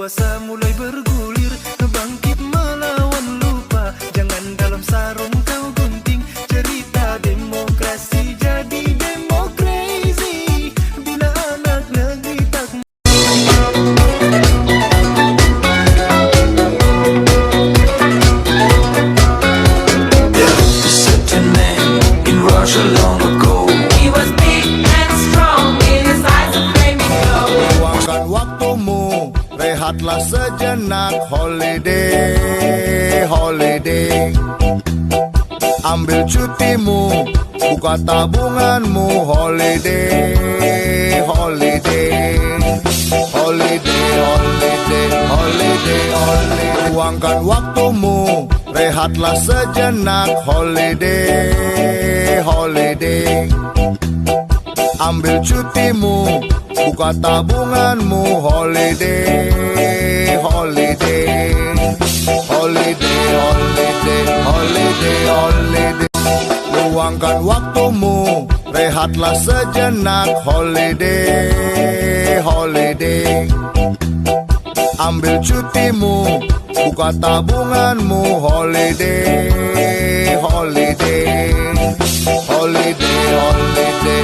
Puasa mulai bergulir, bangkit melawan lupa. Jangan dalam sarung kau gunting, cerita demokrasi jadi demokrasi. Bila anak negeri tak certain man in Russia long ago. He was big and strong, in his eyes a flaming glow. Luangkan waktumu, rehatlah sejenak. Holiday, holiday. Ambil cutimu, buka tabunganmu. Holiday, holiday. Holiday, holiday, holiday, holiday. Luangkan waktumu, rehatlah sejenak. Holiday, holiday. Ambil cutimu, buka tabunganmu. Holiday, holiday. Holiday, holiday, holiday, holiday. Luangkan waktumu, rehatlah sejenak. Holiday, holiday. Ambil cutimu, buka tabunganmu. Holiday, holiday. Holiday, holiday,